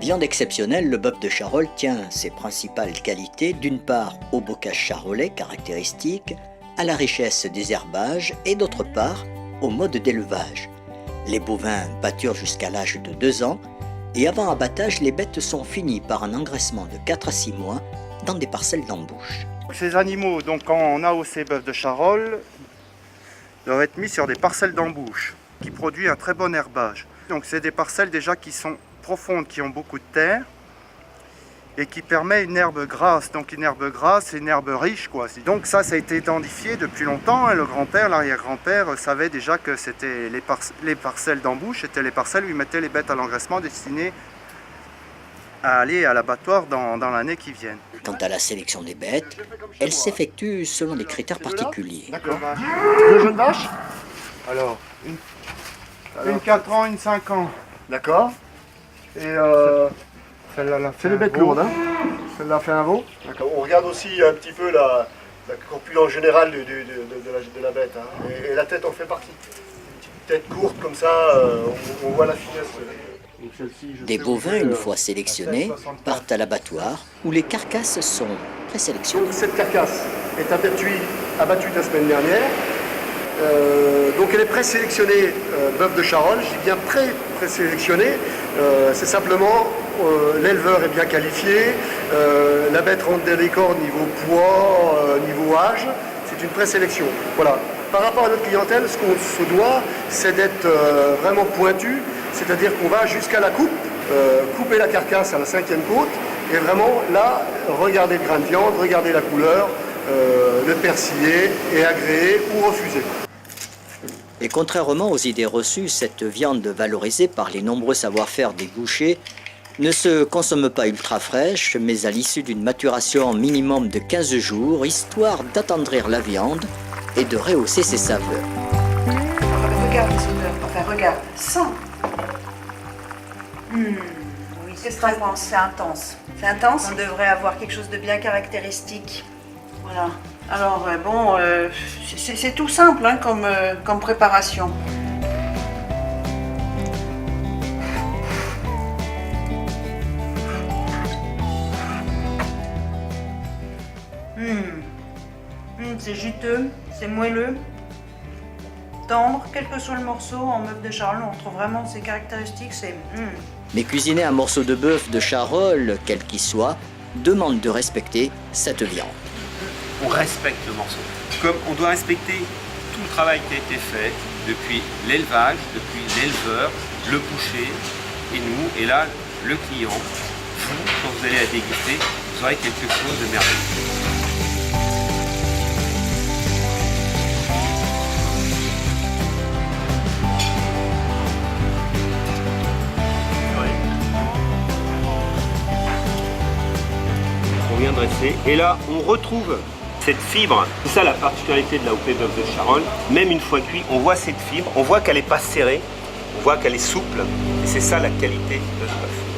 Viande exceptionnelle, le bœuf de Charolles tient ses principales qualités d'une part au bocage charolais caractéristique, à la richesse des herbages et d'autre part au mode d'élevage. Les bovins pâturent jusqu'à l'âge de 2 ans et avant abattage, les bêtes sont finies par un engraissement de 4 à 6 mois dans des parcelles d'embouche. Ces animaux, donc quand on a ces bœufs de Charolles, doivent être mis sur des parcelles d'embouche qui produisent un très bon herbage. Donc c'est des parcelles déjà qui sont profondes, qui ont beaucoup de terre et qui permet une herbe grasse. Donc une herbe grasse, c'est une herbe riche, quoi. Donc ça a été identifié depuis longtemps. Le grand-père, l'arrière-grand-père savait déjà que c'était les parcelles d'embouche, c'était les parcelles où ils mettaient les bêtes à l'engraissement destinées à aller à l'abattoir dans l'année qui vient. Quant à la sélection des bêtes, elle s'effectue selon des critères particuliers. D'accord. 2 jeunes vaches. Alors, une 4 ans, une 5 ans. D'accord. Et celle-là, C'est les bêtes lourdes, hein. Celle-là fait un veau. D'accord. On regarde aussi un petit peu la corpulence générale de la bête. Hein. Et la tête en fait partie. Une petite tête courte comme ça, on voit la finesse. Des bovins, une fois sélectionnés, partent à l'abattoir où les carcasses sont présélectionnées. Donc cette carcasse est abattue la semaine dernière. Donc elle est présélectionnée bœuf de Charolles. Je dis bien présélectionnée. C'est simplement l'éleveur est bien qualifié. La bête rentre dans les cordes niveau poids, niveau âge. C'est une présélection. Voilà. Par rapport à notre clientèle, ce qu'on se doit, c'est d'être vraiment pointu. C'est-à-dire qu'on va jusqu'à la coupe, couper la carcasse à la 5e côte, et vraiment là, regarder le grain de viande, regarder la couleur, le persiller et agréer ou refuser. Et contrairement aux idées reçues, cette viande valorisée par les nombreux savoir-faire des bouchers ne se consomme pas ultra fraîche, mais à l'issue d'une maturation minimum de 15 jours, histoire d'attendrir la viande et de rehausser ses saveurs. Regarde les odeurs, enfin regarde, sens. Oui, qu'est-ce que tu en penses? C'est intense. C'est intense? On devrait avoir quelque chose de bien caractéristique. Voilà. Alors bon, c'est tout simple hein, comme préparation. C'est juteux, c'est moelleux, tendre, quel que soit le morceau. En bœuf de Charolles, on retrouve vraiment ces caractéristiques. Mais cuisiner un morceau de bœuf de Charolles, quel qu'il soit, demande de respecter cette viande. On respecte le morceau. Comme on doit respecter tout le travail qui a été fait depuis l'élevage, depuis l'éleveur, le boucher et nous. Et là, le client, vous, quand vous allez la déguster, vous aurez quelque chose de merveilleux. Bien dressé. Et là, on retrouve cette fibre. C'est ça la particularité de l'AOP bœuf de Charolles. Même une fois cuit, on voit cette fibre, on voit qu'elle n'est pas serrée, on voit qu'elle est souple. Et c'est ça la qualité de ce bœuf.